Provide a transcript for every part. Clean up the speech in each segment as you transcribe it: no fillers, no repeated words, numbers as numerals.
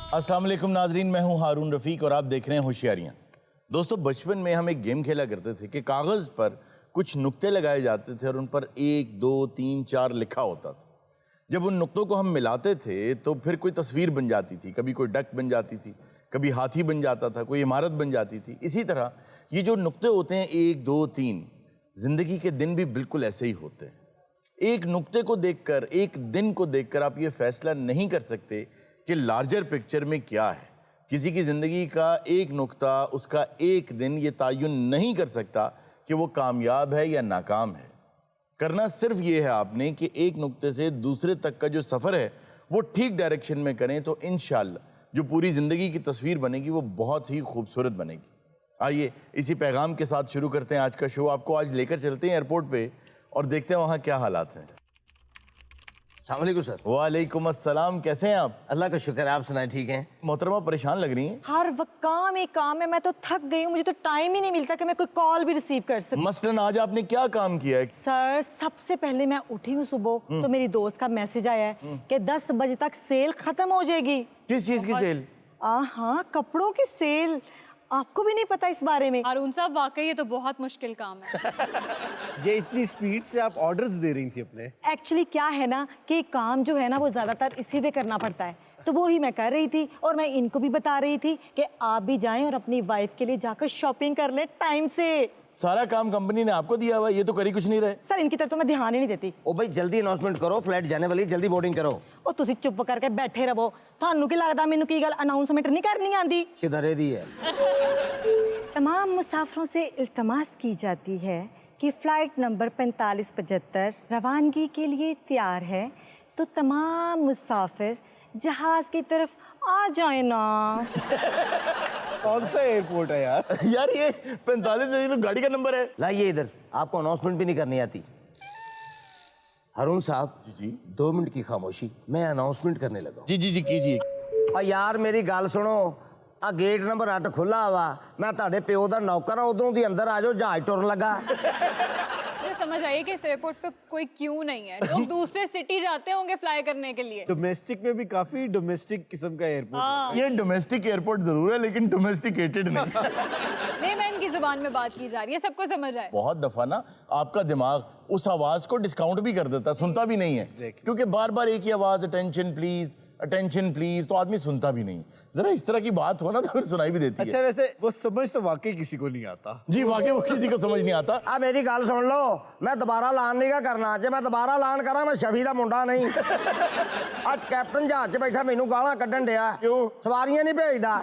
अस्सलाम वालेकुम नाजरीन, मैं हूं हारून रफ़ीक और आप देख रहे हैं होशियारियां। दोस्तों, बचपन में हम एक गेम खेला करते थे कि कागज़ पर कुछ नुक्ते लगाए जाते थे और उन पर 1, 2, 3, 4 लिखा होता था। जब उन नुक्तों को हम मिलाते थे तो फिर कोई तस्वीर बन जाती थी, कभी कोई डक बन जाती थी, कभी हाथी बन जाता था, कोई इमारत बन जाती थी। इसी तरह ये जो नुक्ते होते हैं 1, 2, 3, ज़िंदगी के दिन भी बिल्कुल ऐसे ही होते हैं। एक नुक्ते को देखकर, एक दिन को देखकर आप ये फैसला नहीं कर सकते कि लार्जर पिक्चर में क्या है। किसी की ज़िंदगी का एक नुक्ता, उसका एक दिन ये तयन नहीं कर सकता कि वो कामयाब है या नाकाम है। करना सिर्फ ये है आपने कि एक नुक्ते से दूसरे तक का जो सफ़र है वो ठीक डायरेक्शन में करें तो इंशाअल्लाह जो पूरी ज़िंदगी की तस्वीर बनेगी वो बहुत ही खूबसूरत बनेगी। आइए इसी पैगाम के साथ शुरू करते हैं आज का शो। आपको आज लेकर चलते हैं एयरपोर्ट पे और देखते हैं वहाँ क्या हालात हैं। अस्सलाम वालेकुम सर। वालेकुम अस्सलाम, कैसे हैं आप? अल्लाह का शुक्र है, आप सुनाए ठीक हैं? मोहतरमा परेशान लग रही हैं। हर वक्त काम ही काम है, मैं तो थक गई हूँ, मुझे तो टाइम ही नहीं मिलता कि मैं कोई कॉल भी रिसीव कर सकूं। मसलन आज आपने क्या काम किया है? सर, सबसे पहले मैं उठी हूँ सुबह तो मेरी दोस्त का मैसेज आया है कि 10 बजे तक सेल खत्म हो जाएगी। किस चीज की सेल? हाँ, कपड़ों की सेल। आपको भी नहीं पता इस बारे में? हारून साहब, वाकई ये तो बहुत मुश्किल काम है। ये इतनी स्पीड से आप ऑर्डर्स दे रही थी अपने? एक्चुअली क्या है ना कि काम जो है ना वो ज्यादातर इसी पे करना पड़ता है, तो वो ही मैं कर रही थी और मैं इनको भी बता रही थी कि आप भी जाएं और अपनी वाइफ के लिए जाकर शॉपिंग कर लें टाइम से। सारा काम कंपनी ने आपको दिया हुआ, ये तो करी कुछ नहीं रहे। सर, इनकी तरफ तो मैं ध्यान ही नहीं देती। ओ भाई जल्दी अनाउंसमेंट करो, फ्लाइट जाने वाली, जल्दी बोर्डिंग करो। ओ तुसी चुप करके बैठे रहो। थानू की लगदा मैनू की गल अनाउंसमेंट नहीं करनी आंदी? किधर दी है? तमाम मुसाफिरों से इल्तमास की जाती है कि फ्लाइट नंबर 4575 रवानगी के लिए तैयार है, तो तमाम मुसाफिर जहाज की तरफ आ जाए ना। कौन सा एयरपोर्ट है यार? यार ये 45 तो गाड़ी का नंबर है। लाइए इधर, आपको अनाउंसमेंट भी नहीं करनी आती। हारून साहब जी 2 मिनट की खामोशी, मैं अनाउंसमेंट करने लगा। जी जी जी कीजिए। और यार मेरी गल सुनो, आ गेट नंबर 8 खुला हुआ, मैं ताड़े प्यो दा नौकर, उधरों दी अंदर आ जाओ, जहाज टुरन लगा। मुझे समझ आइए कि इस एयरपोर्ट पे कोई क्यों नहीं है, लोग दूसरे सिटी जाते होंगे फ्लाई करने के लिए। डोमेस्टिक में भी काफी डोमेस्टिक किस्म का एयरपोर्ट हाँ, ये डोमेस्टिक एयरपोर्ट जरूर है लेकिन डोमेस्टिकेटेड नहीं। लेमैन की जुबान में बात की जा रही है, सबको समझ आए। बहुत दफा ना आपका दिमाग उस आवाज को डिस्काउंट भी कर देता, सुनता भी नहीं है। क्योंकि बार बार एक ही आवाज, अटेंशन प्लीज, अटेंशन प्लीज, तो आदमी सुनता भी नहीं। जरा इस तरह की बात हो ना तो फिर सुनाई भी देती अच्छा है। वैसे वो समझ तो वाकई किसी को नहीं आता। जी वाकई वो किसी को समझ नहीं आता। आ मेरी गल सुन लो, मैं दोबारा ऐलान नहीं गा करना। जे मैं दोबारा ऐलान करा, मैं शफी दा मुंडा नहीं। आज कैप्टन जहाज च बैठा मैनू गालां कड्ढन दिया, क्यों? सवारियां नहीं भेजदा।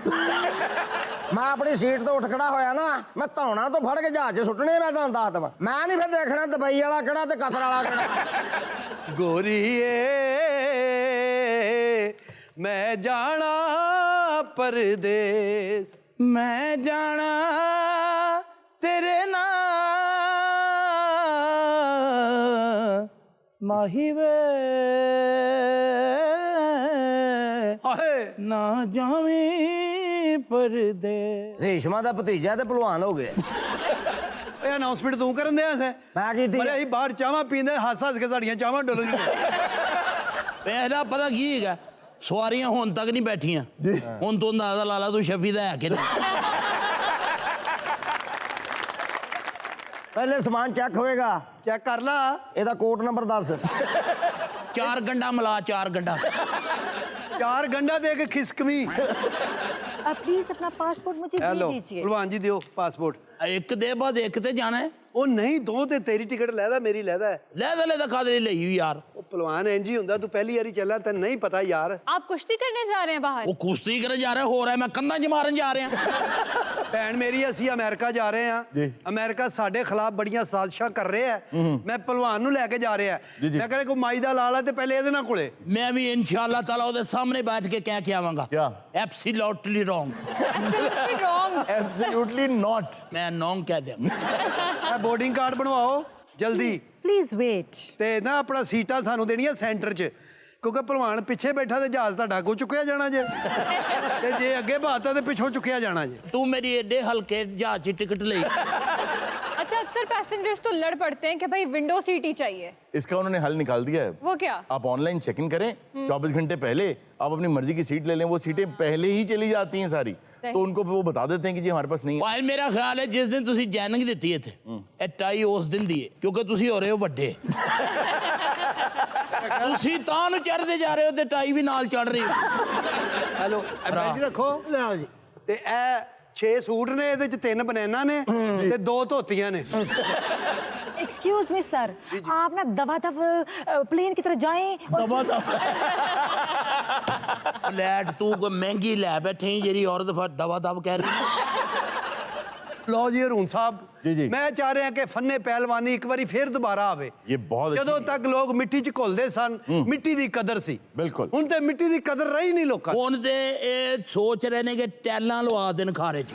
मैं अपनी सीट तो उठ खड़ा होया ना, मैं धौना तो फड़ के जहाज च सुट्टने। मैं तुहानू दस दवां, मैं नहीं फिर देखना दुबई वाला किहड़ा ते कतर वाला किहड़ा। गोरीए मैं जाना परदेस, मैं जाना तेरे नाल माही वे, ना जावी परदेस। रेशमा दा भतीजा ते भलवान हो गया। ਇਹ ਅਨਾਉਂਸਮੈਂਟ ਤੂੰ ਕਰਨ ਦਿਆ ਸੈਂ? मैं कीती ਮਰੇ ਅਸੀਂ ਬਾਹਰ ਚਾਹਾਂ ਪੀਂਦੇ, ਹੱਸ ਹੱਸ ਕੇ ਸਾਡੀਆਂ ਚਾਹਾਂ ਡੁੱਲ ਗਈਆਂ। ਇਹਦਾ ਪਤਾ ਕੀ ਹੈਗਾ, ਸਵਾਰੀਆਂ ਹੁਣ ਤੱਕ ਨਹੀਂ ਬੈਠੀਆਂ, ਹੁਣ ਤੋਂ ਅੰਦਾਜ਼ਾ ਲਾ ਲਾ ਤੂੰ ਸ਼ਫੀ ਦਾ ਹੈ ਕਿ ਨਹੀਂ। पहले सामान चेक होएगा। ਚੈੱਕ ਕਰ ਲਾ। ਇਹਦਾ कोट नंबर 10। 4 गंडा मिला, 4 गंडा। 4 ਗੰਡਾ ਦੇ ਕੇ ਖਿਸਕਵੀਂ। प्लीज अपना पासपोर्ट मुझे दे ਹੈਲੋ दीजिए। ਭਲਵਾਨ ਜੀ ਦਿਓ ਪਾਸਪੋर्ट। ਇੱਕ ਦੇ ਬਾਅਦ ਇੱਕ ਤੇ ਜਾਣਾ ਹੈ। ਉਹ ਨਹੀਂ, 2 ਤੇ ਤੇਰੀ ਟਿਕਟ ਲੈਦਾ, ਮੇਰੀ ਲੈਦਾ ਹੈ। ਲੈ ਕਾਦੇ ਲਈ ਹੋਈ ਯਾਰ। ਉਹ ਭਲਵਾਨ ਇੰਜ ਹੀ ਹੁੰਦਾ, ਤੂੰ ਪਹਿਲੀ ਵਾਰੀ ਚੱਲਾ, ਤੈਨੂੰ ਨਹੀਂ ਪਤਾ ਯਾਰ। आप कुश्ती करने जा रहे हैं बाहर? ਉਹ ਕੁਸ਼ਤੀ ਕਰਨ ਜਾ ਰਿਹਾ, ਹੋ ਰਿਹਾ ਮੈਂ ਕੰਧਾਂ 'ਚ ਮਾਰਨ ਜਾ ਰਿਹਾ। ਭੈਣ ਮੇਰੀ, ਅਸੀਂ ਅਮਰੀਕਾ ਜਾ ਰਹੇ ਹਾਂ। ਅਮਰੀਕਾ ਸਾਡੇ ਖਿਲਾਫ ਬੜੀਆਂ ਸਾਜ਼ਿਸ਼ਾਂ ਕਰ ਰਿਹਾ ਹੈ। ਮੈਂ ਭਲਵਾਨ ਨੂੰ ਲੈ ਕੇ ਜਾ ਰਿਹਾ। ਮੈਂ ਕਹਿੰਦਾ ਕੋਈ ਮਾਈ ਦਾ ਲਾਲ ਹੈ ਤੇ ਪਹਿਲੇ ਇਹਦੇ ਨਾਲ ਕੋਲੇ। ਮੈਂ ਵੀ ਇਨਸ਼ਾਅੱਲਾ ਤਾਲਾ ਉਹਦੇ ਸਾਹਮਣੇ ਬੈਠ ਕੇ ਕਹਿ ਕੇ ਆਵਾਂਗਾ, क्या? Absolutely wrong. Absolutely wrong. Absolutely not. ਮੈਂ ਨੌਂਗ ਕਹਿ ਦਿਆਂ। ਇਹ ਬੋਰਡਿੰਗ ਕਾਰਡ ਬਣਵਾਓ ਜਲਦੀ, प्लीज वेट। ਤੇ ਨਾ ਆਪਣਾ ਸੀਟਾਂ ਸਾਨੂੰ ਦੇਣੀਆਂ ਸੈਂਟਰ 'ਚ, ਕਿਉਂਕਿ ਭਲਵਾਨ ਪਿੱਛੇ ਬੈਠਾ ਤੇ ਜਹਾਜ਼ ਤੁਹਾਡਾ ਅੱਗੋਂ ਚੁੱਕਿਆ ਜਾਣਾ ਜੇ, ਤੇ ਜੇ ਅੱਗੇ ਬਾਤਾ ਤੇ ਪਿੱਛੋਂ ਚੁੱਕਿਆ ਜਾਣਾ ਜੇ। ਤੂੰ ਮੇਰੀ ਏਡੇ ਹਲਕੇ ਜਹਾਜ਼ 'ਚ ਟਿਕਟ ਲਈ। अच्छा अक्सर पैसेंजर्स तो लड़ पड़ते हैं कि भाई विंडो सीट ही चाहिए। इसका उन्होंने हल निकाल दिया है। वो क्या? आप ऑनलाइन चेक इन करें, 24 घंटे पहले आप अपनी मर्जी की सीट ले लें, वो सीटें पहले ही चली जाती हैं सारी, तो उनको वो बता देते हैं कि जी हमारे पास नहीं है। ਭਾਈ ਮੇਰਾ ਖਿਆਲ ਹੈ ਜਿਸ ਦਿਨ ਤੁਸੀਂ ਜੈਨਿੰਗ ਦਿੱਤੀ ਇੱਥੇ ਇਹ ਟਾਈ ਉਸ ਦਿਨ ਦੀ ਹੈ ਕਿਉਂਕਿ ਤੁਸੀਂ ਹੋ ਰਹੇ ਹੋ ਵੱਡੇ ਤੁਸੀਂ ਤਾਂ ਨੂੰ ਚੜ੍ਹਦੇ ਜਾ ਰਹੇ ਹੋ ਤੇ ਟਾਈ ਵੀ ਨਾਲ ਚੜ੍ਹ ਰਹੀ ਹੈ ਹੈਲੋ ਐਡਵਾਈਜ਼ ਰੱਖੋ ਲਿਆਓ ਜੀ। ਤੇ ਇਹ 6 ਸੂਟ ਨੇ, ਇਹਦੇ ਚ 3 ਬਨੈਨਾ ਨੇ ਤੇ 2 ਧੋਤੀਆਂ ਨੇ। एक्सक्यूज मी सर, आप ना दवा दव प्लेन की तरह जाएं और ਫਲੈਟ ਤੂੰ ਕੋਈ ਮਹਿੰਗੀ ਲੈ ਬੈਠੀ ਜਿਹੜੀ ਔਰਤ ਫਿਰ ਦਵਾ ਦਵ ਕਹਿ ਰਹੀ ਹੈ ਲਓ ਜੀ ਹਰੂਨ ਸਾਹਿਬ, ਜੀ, ਜੀ। ਮੈਂ ਚਾਹ ਰਿਹਾ ਕਿ ਫੰਨੇ ਪਹਿਲਵਾਨੀ ਇੱਕ ਵਾਰੀ ਫੇਰ ਦੁਬਾਰਾ ਆਵੇ। ये बहुत अच्छी ਜਦੋਂ ਤੱਕ ਲੋਕ ਮਿੱਟੀ 'ਚ ਘੁਲਦੇ ਸਨ, ਮਿੱਟੀ ਦੀ ਕਦਰ ਸੀ। ਬਿਲਕੁਲ। ਹੁਣ ਤੇ ਮਿੱਟੀ ਦੀ ਕਦਰ ਰਹੀ ਨਹੀਂ ਲੋਕਾਂ 'ਚ। ਹੁਣ ਤੇ ਇਹ ਸੋਚ ਰਹੇ ਨੇ ਕਿ ਟੈਲਾਂ ਲਵਾ ਦੇਣ ਖਾਰੇ 'ਚ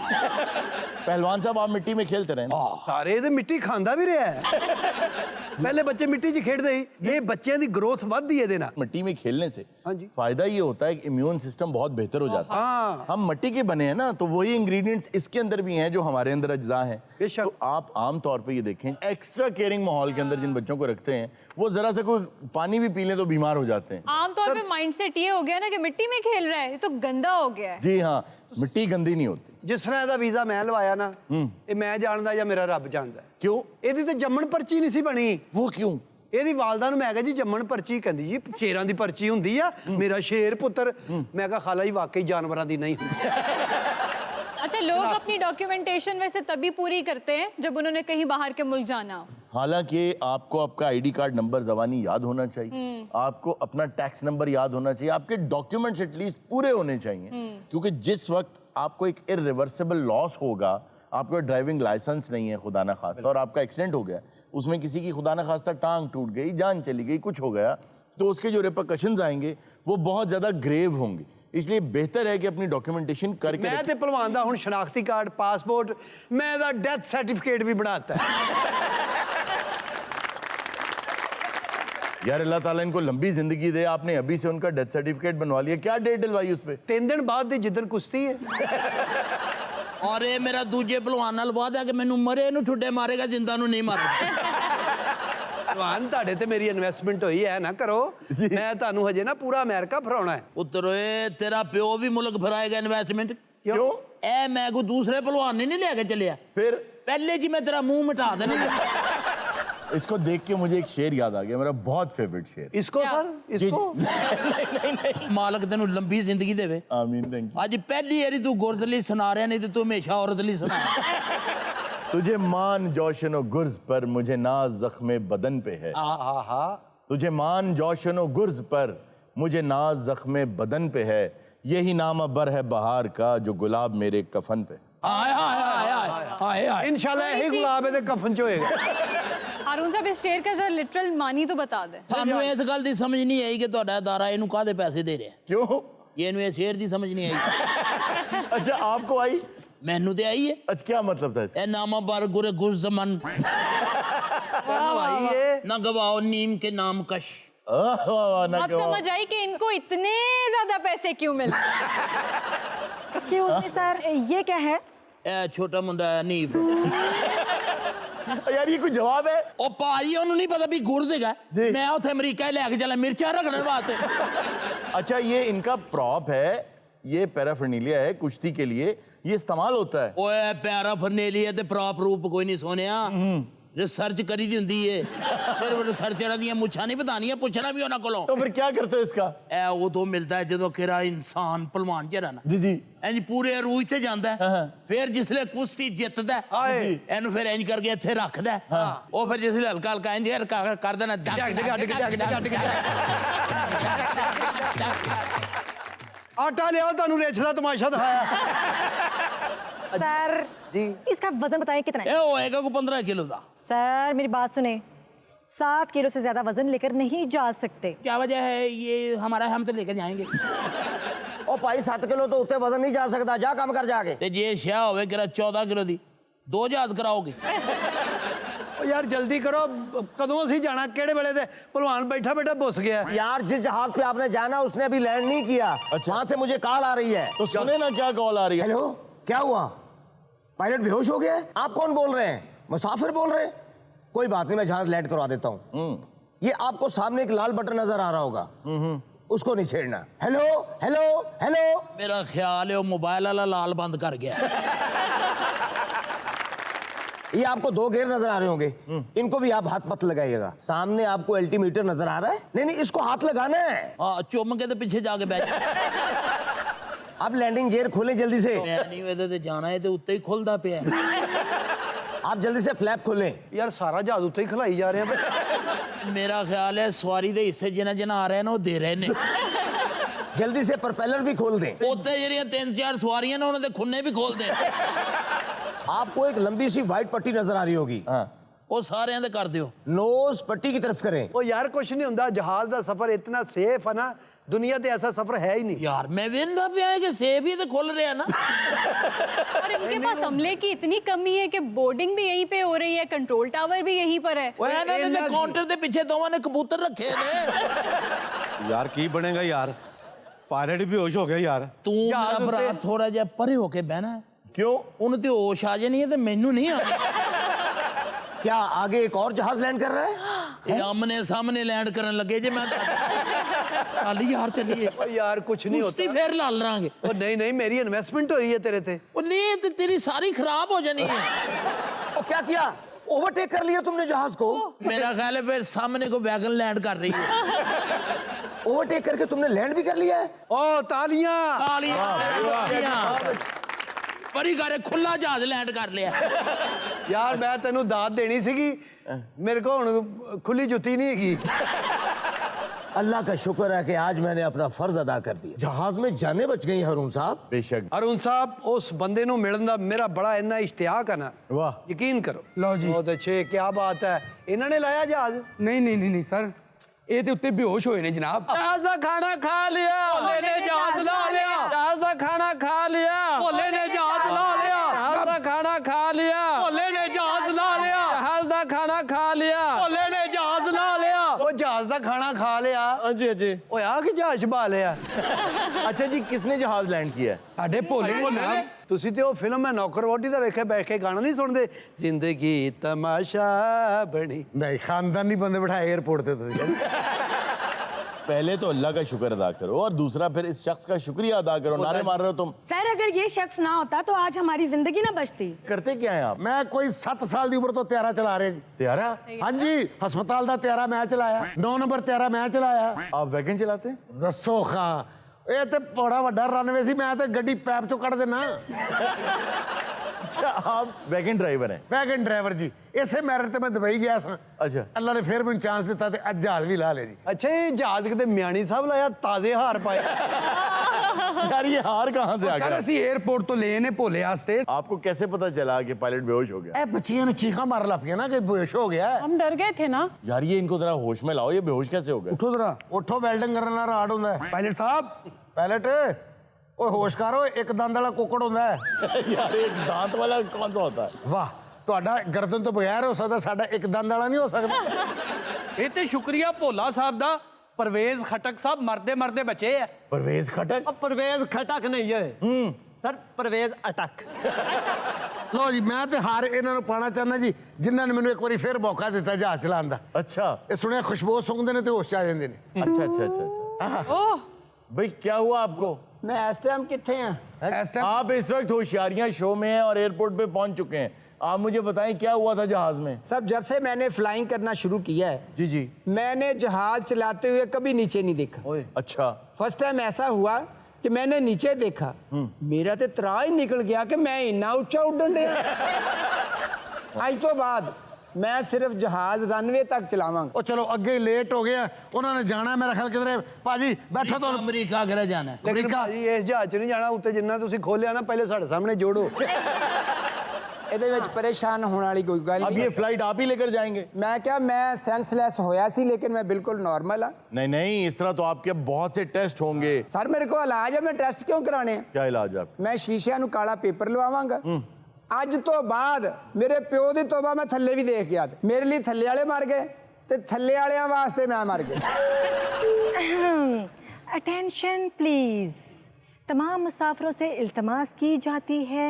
पहलवान साहब, आप मिट्टी में खेलते रहे ना। ਸਾਰੇ ਤੇ ਮਿੱਟੀ ਖਾਂਦਾ ਵੀ ਰਿਹਾ ਹੈ। ਪਹਿਲੇ ਬੱਚੇ ਮਿੱਟੀ 'ਚ ਖੇਡਦੇ ਸੀ, ਇਹ ਬੱਚਿਆਂ ਦੀ ਗਰੋਥ ਵੱਧਦੀ ਹੈ ਇਹਦੇ ਨਾਲ। मिट्टी में खेलने से हाँ जी। फायदा ये होता है कि इम्यून सिस्टम बहुत बेहतर हो जाता है। हाँ। हम मिट्टी के बने हैं ना, तो वही इंग्रेडिएंट्स इसके अंदर भी हैं जो हमारे अंदर अज्जा हैं। बेशक। तो आप आम तौर पे ये देखें, एक्स्ट्रा केयरिंग माहौल के अंदर जिन बच्चों को रखते हैं, वो जरा सा कोई पानी भी पी लें तो बीमार हो जाते हैं। आमतौर पे माइंडसेट ये हो गया ना कि मिट्टी में खेल रहा है, ये तो गंदा हो गया है। जी हाँ, मिट्टी गंदी नहीं होती। ਜਿਸ ਤਰ੍ਹਾਂ ਇਹਦਾ ਵੀਜ਼ਾ ਮੈਂ ਲਵਾਇਆ ਨਾ, ਇਹ ਮੈਂ ਜਾਣਦਾ ਜਾਂ ਮੇਰਾ ਰੱਬ ਜਾਣਦਾ। क्यों? ਇਹਦੀ ਤੇ ਜੰਮਣ ਪਰਚੀ ਨਹੀਂ ਸੀ ਬਣੀ। वो क्यों? ਇਹਦੀ ਵਾਲਦਾ ਨੂੰ ਮੈਂ ਕਿਹਾ ਜੀ ਜੰਮਣ ਪਰਚੀ, ਕਹਿੰਦੀ ਜੀ ਸ਼ੇਰਾਂ ਦੀ ਪਰਚੀ ਹੁੰਦੀ ਆ, ਮੇਰਾ ਸ਼ੇਰ ਪੁੱਤਰ। ਮੈਂ ਕਿਹਾ ਖਾਲਾ ਜੀ वाकई जानवरों ਦੀ नहीं ਹੁੰਦੀ। अच्छा, लोग अपनी डॉक्यूमेंटेशन वैसे तभी पूरी करते हैं जब उन्होंने कहीं बाहर के मुल्क जाना हो। हालांकि आपको आपका आईडी कार्ड नंबर ज़बानी याद होना चाहिए, आपको अपना टैक्स नंबर याद होना चाहिए, आपके डॉक्यूमेंट्स एटलीस्ट पूरे होने चाहिए, क्योंकि जिस वक्त आपको एक इर्रिवर्सिबल लॉस होगा, आपका ड्राइविंग लाइसेंस नहीं है खुदा न खास्ता, और आपका एक्सीडेंट हो गया, उसमें किसी की खुदा न खास्ता टांग टूट गई, जान चली गई, कुछ हो गया, तो उसके जो रिपरकशंस आएंगे वो बहुत ज़्यादा ग्रेव होंगे। इसलिए बेहतर है कि अपनी डॉक्यूमेंटेशन करके मैं ते भलवान दा हुण शनाख्ती कार्ड, पासपोर्ट, मैं दा डेथ सर्टिफिकेट भी बनाता है। यार अल्लाह ताला इनको लंबी जिंदगी दे, आपने अभी से उनका डेथ सर्टिफिकेट बनवा लिया, क्या डेट डलवाई उस पे? 3 दिन बाद दी जिदन कुश्ती है। ਔਰ ਇਹ ਮੇਰਾ ਦੂਜੇ ਭਲਵਾਨ ਨਾਲ ਵਾਅਦਾ ਕਿ ਮੈਨੂੰ ਮਰੇ ਨੂੰ ਠੁੱਡੇ ਮਾਰੇਗਾ, ਜਿੰਦਾ ਨੂੰ ਨਹੀਂ ਮਾਰੇਗਾ। ਭਲਵਾਨ ਤੁਹਾਡੇ ਤੇ ਮੇਰੀ ਇਨਵੈਸਟਮੈਂਟ ਹੋਈ ਹੈ, ਨਾ ਕਰੋ। ਮੈਂ ਤੁਹਾਨੂੰ ਹਜੇ ਨਾ ਪੂਰਾ ਅਮਰੀਕਾ ਫਰਾਉਣਾ ਹੈ। ਪੁੱਤਰ ਓਏ ਤੇਰਾ ਪਿਓ ਵੀ ਮੁਲਕ ਫਰਾਏਗਾ ਇਨਵੈਸਟਮੈਂਟ क्यों? ਇਹ ਮੈਂ ਕੋ ਦੂਸਰੇ ਭਲਵਾਨ ਨੇ ਨਹੀਂ ਲੈ ਕੇ ਚੱਲਿਆ, फिर ਪਹਿਲੇ ਜੀ ਮੈਂ ਤੇਰਾ ਮੂੰਹ ਮਿਟਾ ਦੇਣਾ। इसको देख के मुझे एक शेर याद आ गया, मेरा बहुत फेवरेट शेर। इसको सर, इसको ਮਾਲਕ ਤੈਨੂੰ ਲੰਬੀ ਜ਼ਿੰਦਗੀ ਦੇਵੇ। आमीन, थैंक यू। ਅੱਜ ਪਹਿਲੀ ਵਾਰੀ ਤੂੰ ਗੁਰਜ਼ ਲਈ ਸੁਣਾ ਰਿਹਾ, ਨਹੀਂ ਤੇ ਤੂੰ ਹਮੇਸ਼ਾ ਔਰਤ ਲਈ ਸੁਣਾ। तुझे मान जोशनो गुर्ज पर, मुझे नाज जख्मे बदन पे है। आहा, तुझे मान जोशनो गुर्ज पर, मुझे नाज जख्मे बदन पे है, यही नामा बर है बहार का जो गुलाब मेरे कफन पे। ਆਏ ਆਏ ਆਏ ਆਏ ਆਏ इंशाल्लाह यही गुलाब ਇਹਦੇ ਕਫਨ ਚ ਹੋਏਗਾ। हारून साहब, इस शेर का जरा लिटरल मानी तो बता दें। ਸਾਨੂੰ ਇਸ ਗੱਲ ਦੀ ਸਮਝ ਨਹੀਂ ਆਈ ਕਿ ਤੁਹਾਡਾ ਅਦਾਰਾ ਇਹਨੂੰ ਕਾਹਦੇ ਪੈਸੇ ਦੇ ਰਿਹਾ। क्यों? ਇਹਨੂੰ ਇਹ ਸ਼ੇਰ ਦੀ ਸਮਝ ਨਹੀਂ ਆਈ। अच्छा, आपको आई? ਮੈਨੂੰ ਤੇ ਆਈ ਹੈ। अच्छा, क्या मतलब था इसका? ਇਹ ਨਾਮਾ ਬਰ ਗੁਰੇ ਗੁਰਜ਼ਮਨ भाई ये ना गवाओ नीम के नाम कश। ना अब क्यों? समझ आई कि इनको इतने ज्यादा पैसे क्यों मिलते हैं। एक्सक्यूज मी सर, ये क्या है? ਇਹ ਛੋਟਾ ਮੁੰਡਾ ਹੈ ਨੀਫ। यार ये कोई जवाब है? ਉਹ ਭਾਜੀ ਉਹਨੂੰ ਨਹੀਂ ਪਤਾ ਵੀ ਗੁੜ ਦੇਗਾ। ਜੀ। ਮੈਂ ਉੱਥੇ ਅਮਰੀਕਾ ਹੀ ਲੈ ਕੇ ਚੱਲਾ ਮਿਰਚਾਂ ਰੱਖਣ ਵਾਸਤੇ। अच्छा, ये इनका प्रॉप है, ये पैराफर्नीलिया है कुश्ती के लिए, ये इस्तेमाल होता है। ਓਏ ਪਿਆਰਾ ਫਰਨੇਲੀ ਹੈ ਤੇ ਪ੍ਰੋਪ ਰੂਪ ਕੋਈ ਨਹੀਂ ਸੋਨਿਆ। ਰਿਸਰਚ ਕਰੀ ਦੀ ਹੁੰਦੀ ਏ, ਫਿਰ ਰਿਸਰਚਰਾਂ ਦੀਆਂ ਮੁੱਛਾਂ ਨਹੀਂ ਪਤਾਨੀਆਂ, ਪੁੱਛਣਾ ਵੀ ਉਹਨਾਂ ਕੋਲੋਂ। तो फिर क्या करते हो इसका? ਇਹ ਉਦੋਂ ਮਿਲਦਾ ਹੈ ਜਦੋਂ ਕਿਹੜਾ ਇਨਸਾਨ ਭਲਵਾਨ ਜਿਹੜਾ ਨਾ जी जी। ਇੰਜ ਪੂਰੇ ਅਰੂਜ ਤੇ ਜਾਂਦਾ ਹੈ। ਹਾਂ। ਫਿਰ ਜਿਸਲੇ ਕੁਸ਼ਤੀ ਜਿੱਤਦਾ ਹੈ, ਹਾਏ ਇਹਨੂੰ ਫਿਰ ਇੰਜ ਕਰਕੇ ਇੱਥੇ ਰੱਖਦਾ ਹੈ। ਉਹ ਫਿਰ ਜਿਸਲੇ ਹਲਕਾ ਹਲਕਾ ਇੰਜ ਕਰ ਦੇਣਾ ਡੱਕ ਆਟਾ ਲਿਆਓ, ਤੁਹਾਨੂੰ ਰਿੱਛ ਦਾ ਤਮਾਸ਼ਾ ਦਿਖਾਇਆ। सर जी। इसका वजन बताएं कितना है? ਇਹ ਹੋਏਗਾ ਕੋਈ 15 किलो ਦਾ। सर मेरी बात सुने, 7 किलो से ज्यादा वजन लेकर नहीं जा सकते। क्या वजह है? ये हमारा हम तो लेकर जाएंगे। ਉਹ ਭਾਈ 7 ਕਿਲੋ ਤੋਂ ਉੱਤੇ ਵਜ਼ਨ ਨਹੀਂ ਜਾ ਸਕਦਾ, ਜਾ ਕੰਮ ਕਰ ਜਾ ਕੇ। ਤੇ ਜੇ ਸ਼ਾਹ ਹੋਵੇ ਕਿਰਾ 14 ਕਿਲੋ ਦੀ 2 ਜਹਾਜ਼ ਕਰਾਓਗੇ। ਉਹ ਯਾਰ ਜਲਦੀ ਕਰੋ, ਕਦੋਂ ਅਸੀਂ ਜਾਣਾ, ਕਿਹੜੇ ਵੇਲੇ ਤੇ ਭਲਵਾਨ बैठा बैठा बुस गया। यार जिस जहाज पे आपने जाना उसने अभी लैंड नहीं किया। अच्छा। वहां से मुझे कॉल आ रही है। तो सुने ना क्या कॉल आ रही है। हेलो, क्या हुआ? पायलट बेहोश हो गया है? आप कौन बोल रहे हैं? मुसाफिर बोल रहे हैं? कोई बात नहीं, मैं जहाज लैंड करवा देता हूँ। ये आपको सामने एक लाल बटन नजर आ रहा होगा, उसको नहीं छेड़ना। Hello hello hello. मेरा ख्याल है वो मोबाइल वाला लाल बंद कर गया। ये आपको 2 गेयर नजर आ रहे होंगे, इनको भी आप हाथ मत लगाइएगा। सामने आपको अल्टीमीटर नजर आ रहा है, नहीं नहीं इसको हाथ लगाना है। हाँ, चुम के तो पीछे जाके बैठ जा। आप लैंडिंग गियर खोलें जल्दी से। मैं नहीं वेदे ते जाना है तो उत्ते ही खुलदा पिया। आप जल्दी से फ्लैप खोलें। यार सारा जहाज उत्ते ही खिलाई जा रहे हैं। मेरा ख्याल है सवारी दे हिस्से जिन्हें जिन्हें आ रहे हैं ना वो दे रहे ने। जल्दी से प्रोपेलर भी खोल दें। उत्ते ਜਿਹੜੀਆਂ 3-4 ਸਵਾਰੀਆਂ ਨੇ ਉਹਨਾਂ ਦੇ ਖੁੰਨੇ ਵੀ ਖੋਲ ਦੇ। आपको एक लंबी सी व्हाइट पट्टी नजर आ रही होगी, ਉਹ ਸਾਰਿਆਂ ਦੇ ਕਰ ਦਿਓ। नोज पट्टी की तरफ करें। ਉਹ ਯਾਰ ਕੁਛ ਨਹੀਂ ਹੁੰਦਾ, ਜਹਾਜ਼ ਦਾ ਸਫ਼ਰ ਇਤਨਾ ਸੇਫ ਹੈ ਨਾ, दुनिया ਤੇ ऐसा सफर है ही नहीं। यार मैं वेंदा पे है कि सेफ ही तो खुल रहे हैं ना। और इनके पास अमले की इतनी कमी है कि बोर्डिंग भी यहीं पे हो रही है, कंट्रोल टावर भी यहीं पर है। ओए इन्होंने तो काउंटर के पीछे दोवां ने कबूतर रखे ने। यार की बनेगा यार, पायलट भी होश हो गया यार। तू मेरा भरा थोड़ा जिहा परे होके बहना है। क्यों? उन्हें तो होश आ जानी है तो मैनू नहीं आनी। क्या आगे एक और जहाज लैंड कर रहा है? ये आमने सामने लैंड करने लगे जे मैं चल यार चलिए। ओ यार कुछ नहीं होता। कुश्ती फिर लाल रहांगे। ओ नहीं नहीं, मेरी इन्वेस्टमेंट हुई है तेरे ते। ओ नहीं तो तेरी सारी खराब हो जानी है। और क्या किया? ओवरटेक कर लिया तुमने जहाज को? मेरा ख्याल है फिर सामने को वैगन लैंड कर रही है। ओवरटेक करके तुमने लैंड भी कर लिया है? ओ तालियां। तालियां बड़ी करे खुला जहाज लैंड कर लिया। यार मैं तेनू दाद देनी सीगी, मेरे को हुण खुली जुत्ती नहीं हैगी। अल्लाह का शुक्र है कि आज मैंने अपना फर्ज अदा कर दिया। जहाज में जाने बच गई हरून साहब। बेशक। अरुण साहब उस बंदे नू मिलन दा मेरा बड़ा इन्ना इश्तियाक है ना, वाह। यकीन करो। लो जी। बहुत अच्छे, क्या बात है। इन्होंने लाया जहाज? नहीं नहीं नहीं नहीं सर, ये तो उत्ते बेहोश होए ने जनाब। जहाज दा खाना खा लिया, भोले ने जहाज ला लिया। जहाज दा खाना खा लिया, भोले ने जहाज ला लिया। जहाज दा खाना खा लिया, भोले ने जहाज ला लिया। जहाज दा खाना खा लिया, भोले ने जहाज ला लिया। वो जहाज दा खाना खा लिया। हाँ जी हाँ जी। ओ यार कि जहाज छुपा लिया। अच्छा जी, किसने जहाज लैंड किया है? साडे भोले ने जनाब। ਤੁਸੀਂ ਤੇ ਉਹ ਫਿਲਮ ਮੈਂ ਨੌਕਰ ਵੋਟੀ ਦਾ ਵੇਖਿਆ ਬੈਠ ਕੇ ਗਾਣਾ ਨਹੀਂ ਸੁਣਦੇ, ਜ਼ਿੰਦਗੀ ਤਮਾਸ਼ਾ ਬਣੀ। नहीं खानदानी बंदे बिठाए एयरपोर्ट पे तुझे। पहले तो अल्लाह का शुक्र अदा करो और दूसरा फिर इस शख्स का शुक्रिया अदा करो। नारे मार रहे हो तुम। सर अगर ये शख्स ना होता तो आज हमारी जिंदगी ना बचती। करते क्या है आप? मैं कोई 7 साल की उम्र तो त्यारा चला रहे जी। त्यारा? हाँ जी, हस्पताल का त्यारा मैं चलाया, 9 नंबर त्यारा मैं चलाया। आप वैगन चलाते हैं? दसो खां ਇਹ ਤੇ ਬੜਾ ਵੱਡਾ ਰਨਵੇ ਸੀ, ਮੈਂ ਤੇ ਗੱਡੀ ਪੈਪ ਚੋਂ ਕੱਢ ਦੇਣਾ। अच्छा, आप वैगन ड्राइवर हैं? ਵੈਗਨ ਡਰਾਈਵਰ ਜੀ, ਇਸੇ ਮੈਰਿਟ ਤੇ ਮੈਂ ਦੁਬਈ ਗਿਆ ਸਾਂ। अच्छा। ਅੱਲਾ ਨੇ ਫਿਰ ਮੈਨੂੰ ਚਾਂਸ ਦਿੱਤਾ ਤੇ ਅੱਜ ਜਹਾਜ਼ ਵੀ ਲਾ ਲਿਆ ਜੀ। ਅੱਛਾ ਇਹ ਜਹਾਜ਼ ਕਿਤੇ ਮਿਆਣੀ ਸਾਹਿਬ ਲਾਇਆ, ਤਾਜ਼ੇ ਹਾਰ ਪਾਏ। यार ये हार कहाँ से आ सर गया? ਅਸੀਂ 에어ਪੋਰਟ ਤੋਂ ਲਏ ਨੇ ਭੋਲੇ ਵਾਸਤੇ। आपको कैसे पता चला कि पायलट बेहोश हो गया? ਇਹ ਬੱਚੀਆਂ ਨੂੰ ਚੀਖਾਂ ਮਾਰ ਲੱਗ ਪਈਆਂ ਨਾ ਕਿ ਬੇਹੋਸ਼ ਹੋ ਗਿਆ। हम डर गए थे ना। यार ये इनको जरा होश में लाओ, ये बेहोश कैसे हो गए? उठो जरा ਉੱਠੋ, ਵੈਲਡਿੰਗ ਕਰਨ ਵਾਲਾ ਰਾਡ ਹੁੰਦਾ ਹੈ। पायलट साहब। ਪਾਇਲਟ ਓਏ ਹੋਸ਼ ਕਰ, ਓਏ ਇੱਕ ਦੰਦ ਵਾਲਾ ਕੁੱਕੜ ਹੁੰਦਾ ਹੈ। यार एक दांत वाला कौन सा होता है? ਵਾਹ, ਤੁਹਾਡਾ ਗਰਦਨ ਤੋਂ ਬਗੈਰ ਹੋ ਸਕਦਾ, ਸਾਡਾ ਇੱਕ ਦੰਦ ਵਾਲਾ ਨਹੀਂ ਹੋ ਸਕਦਾ। ਇਹ ਤੇ ਸ਼ੁਕਰੀਆ ਭੋਲਾ ਸਾਹਿਬ ਦਾ, परवेज खटक साहब मरदे मरदे बचे है। परवेज खटक? परवेज खटक नहीं है सर, परवेज अटक। ਲੋ ਜੀ, ਮੈਂ ਤੇ ਹਾਰ ਇਹਨਾਂ ਨੂੰ ਪਾਣਾ ਚਾਹੁੰਦਾ ਜੀ, ਜਿਨ੍ਹਾਂ ਨੇ ਮੈਨੂੰ ਇੱਕ ਵਾਰੀ ਫਿਰ ਮੌਕਾ ਦਿੱਤਾ ਜਹਾਜ਼ ਚਲਾਉਣ ਦਾ। अच्छा ਇਹ ਸੁਣਿਆ ਖੁਸ਼ਬੂ ਸੁੰਘਦੇ ਨੇ ਤੇ ਹੋਸ਼ 'ਚ ਆ ਜਾਂਦੇ ਨੇ। अच्छा अच्छा अच्छा अच्छा। ओह भाई क्या हुआ आपको? मैं इस टाइम कितने हैं? इस टाइम आप इस वक्त होशियारियां शो में हैं और एयरपोर्ट पे पहुंच चुके हैं। आप मुझे बताएं क्या हुआ था जहाज में? सर जब से मैंने फ्लाइंग करना शुरू किया है, जी जी। मैंने जहाज चलाते हुए कभी नीचे नहीं देखा। अच्छा। फर्स्ट टाइम ऐसा हुआ कि मैंने नीचे देखा, मेरा तो तरा ही निकल गया कि मैं इन्ना ऊंचा उड़न दिया। आज तो बाद मैं सिर्फ जहाज रनवे तक चलावांगा। ਉਹ ਚਲੋ ਅੱਗੇ ਲੇਟ ਹੋ ਗਿਆ, ਉਹਨਾਂ ਨੇ ਜਾਣਾ ਮੇਰਾ ਖਿਆਲ ਕਿਧਰੇ। ਭਾਜੀ ਬੈਠੋ, ਤੁਹਾਨੂੰ अमरीका अगर जाना है। ਲੇਕਿਨ ਭਾਜੀ ਇਸ ਜਹਾਜ਼ 'ਚ ਨਹੀਂ ਜਾਣਾ, ਉੱਤੇ ਜਿੰਨਾ ਤੁਸੀਂ ਖੋਲਿਆ ਨਾ ਪਹਿਲੇ ਸਾਡੇ ਸਾਹਮਣੇ ਜੋੜੋ। ਇਹਦੇ ਵਿੱਚ ਪਰੇਸ਼ਾਨ ਹੋਣ ਵਾਲੀ ਕੋਈ ਗੱਲ अब नहीं। ये फ्लाइट आप ही लेकर जाएंगे? मैं क्या, मैं सेंसलेस होया सी, लेकिन मैं बिल्कुल नॉर्मल हाँ। नहीं नहीं, इस तरह तो आपके बहुत से टेस्ट होंगे। सर मेरे को इलाज है, मैं टेस्ट क्यों कराने हैं? क्या इलाज है आपका? मैं शीशिਆਂ ਨੂੰ ਕਾਲਾ ਪੇਪਰ ਲਵਾਵਾਂਗਾ। ਅੱਜ ਤੋਂ ਬਾਅਦ ਮੇਰੇ ਪਿਓ ਦੀ ਤੋਬਾ ਮੈਂ ਥੱਲੇ ਵੀ ਦੇਖ ਗਿਆ। ਮੇਰੇ ਲਈ ਥੱਲੇ ਵਾਲੇ ਮਰ ਗਏ ਤੇ ਥੱਲੇ ਵਾਲਿਆਂ ਵਾਸਤੇ ਮੈਂ ਮਰ ਗਿਆ। Attention please. तमाम मुसाफिरों से इल्तमास की जाती है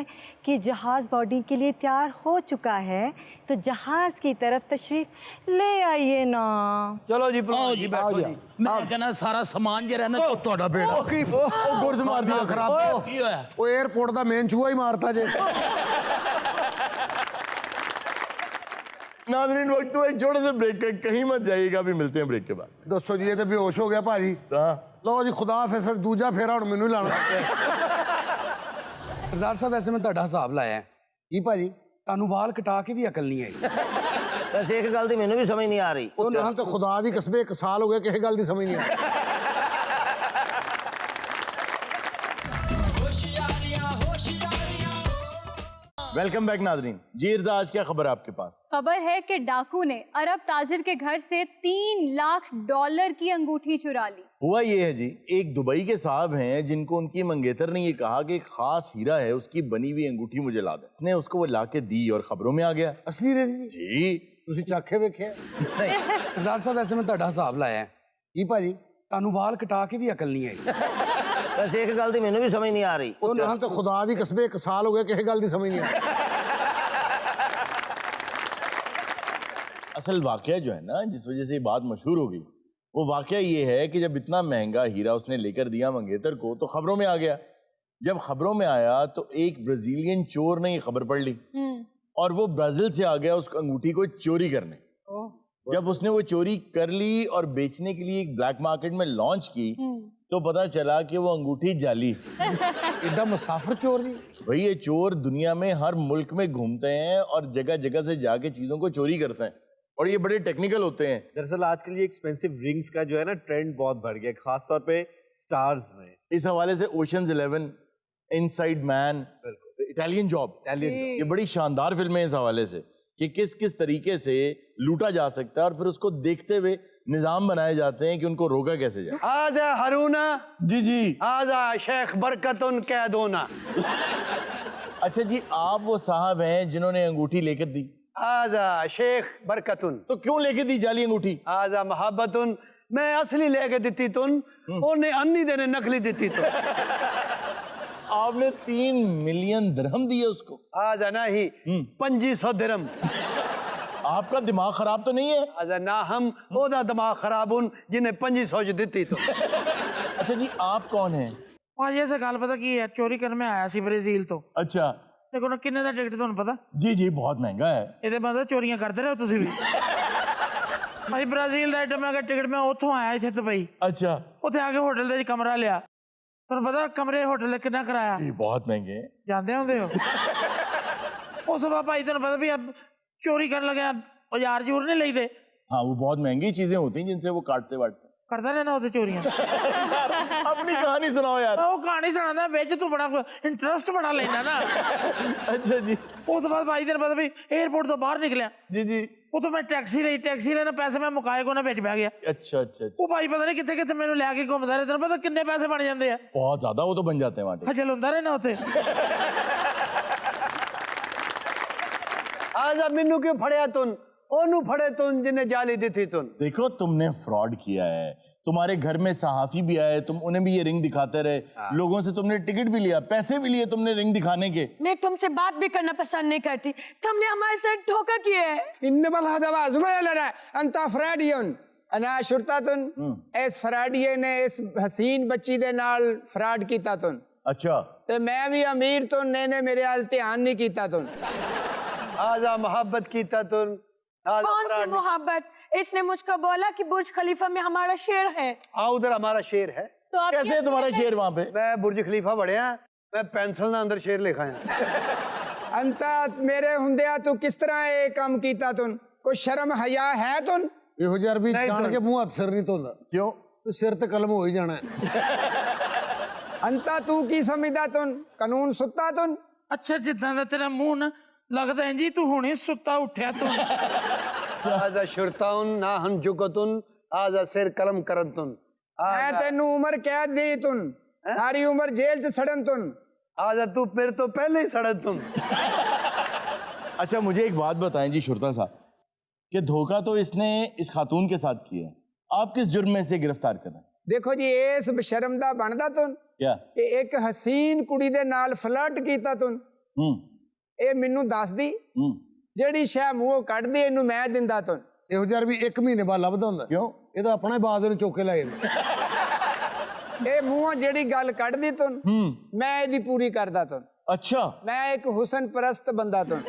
कि जहाज़ बोर्डिंग के लिए तैयार हो चुका है, तो जहाज़ की तरफ तशरीफ ले आइए ना। चलो जी आओ भलवान जी, जी बैठो जी मैं कहना सारा समान जे रहना ਤੁਹਾਡਾ ਬੇੜਾ ਉਹ ਗੁਰਜ਼ ਮਾਰ ਦਿਆ ਖਰਾਬ ਕੀ ਹੋਇਆ ਉਹ 에어ਪੋਰਟ ਦਾ ਮੇਨ ਚੂਹਾ ਹੀ ਮਾਰਤਾ ਜੇ नाज़रीन वक्त हुआ एक छोटे से ब्रेक का, कहीं मत जाइएगा, अभी मिलते हैं ब्रेक के बाद। ਦੱਸੋ ਜੀ ਇਹ ਤੇ ਬੇਹੋਸ਼ ਹੋ ਗਿਆ ਭਾਜੀ हाँ ਲਓ ਜੀ ਖੁਦਾ ਹਾਫਿਜ਼ ਫਿਰ ਦੂਜਾ ਫੇਰਾ ਹੁਣ ਮੈਨੂੰ ਹੀ ਲਾਣਾ ਸਰਦਾਰ ਸਾਹਿਬ ਵੈਸੇ ਮੈਂ ਤੁਹਾਡਾ ਹਿਸਾਬ ਲਾਇਆ ਹੈ। ਕੀ ਭਾਜੀ ਤੁਹਾਨੂੰ ਵਾਲ ਕਟਾ ਕੇ ਵੀ ਅਕਲ ਨਹੀਂ ਆਈ। ਵੈਸੇ ਇੱਕ ਗੱਲ ਦੀ ਮੈਨੂੰ ਵੀ ਸਮਝ ਨਹੀਂ ਆ ਰਹੀ। ਉਹ ਨਾ ਤਾਂ ਖੁਦਾ ਦੀ ਕਸਮ 1 ਸਾਲ ਹੋ ਗਿਆ ਕਿਸੇ ਗੱਲ ਦੀ ਸਮਝ ਨਹੀਂ ਆ ਰਹੀ वेलकम बैक नाज़रीन। जी इर्जा, आज क्या खबर है आपके पास? खबर है कि डाकू ने अरब ताजिर के घर से $3 लाख की अंगूठी चुरा ली। हुआ ये है जी, एक दुबई के साहब हैं जिनको उनकी मंगेतर ने ये कहा कि एक खास हीरा है, उसकी बनी हुई अंगूठी मुझे ला दे। उसने उसको वो ला के दी और खबरों में आ गया। ਅਸਲੀ ਰੇ ਜੀ जी ਤੁਸੀਂ ਚਾਖੇ ਵੇਖਿਆ ਸਰਦਾਰ ਸਾਹਿਬ ਵੈਸੇ ਮੈਂ ਤੁਹਾਡਾ ਹਿਸਾਬ ਲਾਇਆ ਹੈ। ਕੀ ਭਾਜੀ ਤੁਹਾਨੂੰ ਵਾਲ ਕਟਾ ਕੇ ਵੀ ਅਕਲ ਨਹੀਂ ਆਈ। ਵੈਸੇ ਇੱਕ ਗੱਲ ਦੀ ਮੈਨੂੰ ਵੀ ਸਮਝ ਨਹੀਂ ਆ ਰਹੀ। ਉਹ ਨਾ ਤਾਂ ਖੁਦਾ ਦੀ ਕਸਮ 1 ਸਾਲ ਹੋ ਗਿਆ ਕਿਸੇ ਗੱਲ ਦੀ ਸਮਝ ਨਹੀਂ ਆ ਰਹੀ असल वाकया जो है ना, जिस वजह से ये बात मशहूर हो गई, वो वाकया ये है कि जब इतना महंगा हीरा उसने लेकर दिया मंगेतर को तो खबरों में आ गया। जब खबरों में आया तो एक ब्राजीलियन चोर ने ये खबर पढ़ ली और वो ब्राजील से आ गया उस अंगूठी को चोरी करने। जब उसने वो चोरी कर ली और बेचने के लिए एक ब्लैक मार्केट में लॉन्च की तो पता चला कि वो अंगूठी जाली। एडा मुसाफिर चोर जी भाई ये चोर दुनिया में हर मुल्क में घूमते हैं और जगह जगह से जाके चीजों को चोरी करते हैं और ये बड़े टेक्निकल होते हैं। दरअसल आजकल ये एक्सपेंसिव रिंग्स का जो है ना ट्रेंड बहुत बढ़ गया, खास तौर पे स्टार्स में। इस हवाले से oceans 11, inside man, Italian job, ये बड़ी शानदार फिल्म है इस हवाले से कि किस किस तरीके से लूटा जा सकता है और फिर उसको देखते हुए निजाम बनाए जाते हैं कि उनको रोका कैसे जाए। आजा हरूना जी जी। आजा शेख बरकतुन कैदोना। अच्छा जी, आप वो साहब हैं जिन्होंने अंगूठी लेकर दी? आजा शेख बरकतुन। तो क्यों लेके दी जाली अंगूठी? आजा मोहब्बतुन, मैं असली लेके दिती तुन, उन्हें अन्नी देने नकली दिती तुन। आपने 3 मिलियन दिरहम दिए उसको? आजा नहीं 2500 दिरहम। आपका दिमाग खराब तो नहीं है? आजा ना हम ओदा दिमाग खराब उन जिन्हें 2500 दिती तो। अच्छा जी, आप कौन हैं? ਭਾਜੀ ਐਸੇ ਗੱਲ ਪਤਾ ਕੀ ਹੈ ਚੋਰੀ ਕਰਨ ਮੈਂ ਆਇਆ ਸੀ ਬ੍ਰਾਜ਼ੀਲ ਤੋਂ अच्छा ਦੇਖੋ ਨਾ ਕਿੰਨੇ ਦਾ ਟਿਕਟ ਤੁਹਾਨੂੰ ਪਤਾ जी जी, बहुत महंगा है। ਇਹਦੇ ਮਤਲਬ ਚੋਰੀਆਂ ਕਰਦੇ ਰਹੋ ਤੁਸੀਂ ਵੀ ਭਾਈ ਬ੍ਰਾਜ਼ੀਲ ਦਾ ਐਡਾ ਮਹਿੰਗਾ ਟਿਕਟ ਮੈਂ ਉੱਥੋਂ ਆਇਆ ਇੱਥੇ ਦੁਬਈ अच्छा, ਉੱਥੇ ਆ ਕੇ ਹੋਟਲ ਦੇ ਵਿੱਚ ਕਮਰਾ ਲਿਆ ਤੁਹਾਨੂੰ ਪਤਾ ਕਮਰੇ ਹੋਟਲ ਦਾ ਕਿੰਨਾ ਕਿਰਾਇਆ ये बहुत महंगे हैं। ਜਾਂਦੇ ਹੁੰਦੇ ਹੋ ਉਸ ਤੋਂ ਬਾਅਦ ਭਾਈ ਤੁਹਾਨੂੰ ਪਤਾ ਵੀ ਅਬ ਚੋਰੀ ਕਰਨ ਲੱਗਿਆ ਔਜ਼ਾਰ ਜੂਰ ਨਹੀਂ ਲਈਦੇ हाँ, वो बहुत महंगी चीजें होती हैं जिनसे वो काटते वाटते। ਕਰਦਾ ਰਹਿਣਾ ਉਹਦੇ ਚੋਰੀਆਂ अपनी कहानी सुनाओ यार। ਉਹ ਕਹਾਣੀ ਸੁਣਾਉਂਦਾ ਵਿੱਚ ਤੂੰ ਬੜਾ ਇੰਟਰਸਟ ਬੜਾ ਲੈਂਦਾ ਨਾ अच्छा जी ਉਸ ਤੋਂ ਬਾਅਦ ਭਾਈ ਤੈਨੂੰ ਪਤਾ ਵੀ 에어ਪੋਰਟ ਤੋਂ ਬਾਹਰ ਨਿਕਲਿਆ जी जी। ਉਦੋਂ ਮੈਂ ਟੈਕਸੀ ਲੈਣਾ ਪੈਸੇ ਮੈਂ ਮੁਕਾਏ ਕੋ ਨਾ ਵਿੱਚ ਬਹਿ ਗਿਆ अच्छा अच्छा अच्छा, ਉਹ ਭਾਈ ਪਤਾ ਨਹੀਂ ਕਿੱਥੇ ਕਿੱਥੇ ਮੈਨੂੰ ਲੈ ਕੇ ਘੁੰਮਦਾ ਰਿਹਾ ਤੈਨੂੰ ਪਤਾ ਕਿੰਨੇ ਪੈਸੇ ਬਣ ਜਾਂਦੇ ਆ बहुत ज्यादा वो तो बन जाते हैं वहाँ। ਹਜੇ ਹੁੰਦਾ ਰਹਿਣਾ ਉੱਥੇ आजा मिन्नू क्यों फड़या तुन, ओनू फड़े तुन जिन्हें जाली दी थी तुन। देखो तुमने फ्रॉड किया है, तुम्हारे घर में सहाफी भी आए, तुम उन्हें भी ये रिंग दिखाते रहे, लोगों से तुमने टिकट भी लिया, पैसे भी लिए तुमने रिंग दिखाने के। मैं तुमसे बात भी करना पसंद नहीं करती, तुमने हमारे साथ धोखा किया है। इन्नमल हदवा जुमैलना अंता फराडियन अना शुरतातुन इस फराडिये ने इस हसीन बच्ची दे नाल फराड कीता तुन अच्छा, ते मैं भी अमीर तुन ने मेरे हाल ध्यान नहीं कीता तुन। आजा मोहब्बत कीता तुन। आजा कौन सी फराड नहीं। मोहब्बत? इसने मुझको बोला कि बुर्ज खलीफा में हमारा शेर है। आओ उधर हमारा शेर है। तो आप कैसे है तुम्हारा शेर वहाँ पे? मैं बुर्ज खलीफा बढ़िया, मैं पेंसिल ना अंदर शेर लिखा है। अंता मेरे हुंदिया तू किस तरह ये काम कीता तुन, कोई शर्म हया है तुन? ਇਹੋ ਜਿਹਾ ਵੀ ਨਹੀਂ ਜਾਣ ਤਾਂ- ਕੇ ਮੂੰਹ ਹੱਥ ਸਿਰ ਨਹੀਂ ਧੋਂਦਾ क्यों? ਤੇ ਸਿਰ ਤੇ ਕਲਮ ਹੋ ਹੀ ਜਾਣਾ ਹੈ। अंता तू की समझदा तुन, कानून सुत्ता तुन? ਅੱਛਾ ਜਿੱਦਾਂ ਦਾ ਤੇਰਾ ਮੂੰਹ ਨਾ ਲੱਗਦਾ ਇੰਜੀ ਤੂੰ ਹੁਣੇ ਸੁੱਤਾ ਉੱਠਿਆ ਤੂੰ आजा शुरताउन ना हम जुकतुन, आजा सिर कलम करतुन। मैं तेनू उम्र कैद दी तुन, सारी उम्र जेल च सड़न तुन। आजा तू फिर तो पहले ही सड़क तुम। अच्छा मुझे एक बात बताएं जी शुरता साहब, कि धोखा तो इसने इस खातून के साथ किया है, आप किस जुर्म में से गिरफ्तार कर रहे हैं? देखो जी इस बेशर्म दा बनदा तुन, क्या ਕਿ ਇੱਕ ਹਸੀਨ ਕੁੜੀ ਦੇ ਨਾਲ ਫਲਰਟ ਕੀਤਾ ਤੂੰ ਇਹ ਮੈਨੂੰ ਦੱਸ ਦੀ ਜਿਹੜੀ ਸ਼ੈ ਮੂੰਹੋਂ ਕੱਢਦੀ ਇਹਨੂੰ ਮੈਂ ਦਿੰਦਾ ਤੂੰ ਇਹੋ ਜਿਹਾ ਵੀ 1 ਮਹੀਨੇ ਬਾਅਦ ਲੱਭਦਾ ਹੁੰਦਾ ਕਿਉਂ ਇਹਦਾ ਆਪਣਾ ਹੀ ਬਾਜ਼ ਨੂੰ ਚੁੱਕ ਕੇ ਲੈ ਜਾਂਦਾ ਇਹ ਮੂੰਹੋਂ ਜਿਹੜੀ ਗੱਲ ਕੱਢਦੀ ਤੂੰ ਮੈਂ ਇਹਦੀ ਪੂਰੀ ਕਰਦਾ ਤੂੰ अच्छा ਮੈਂ ਇੱਕ ਹੁਸਨ ਪ੍ਰਸਤ ਬੰਦਾ ਤੂੰ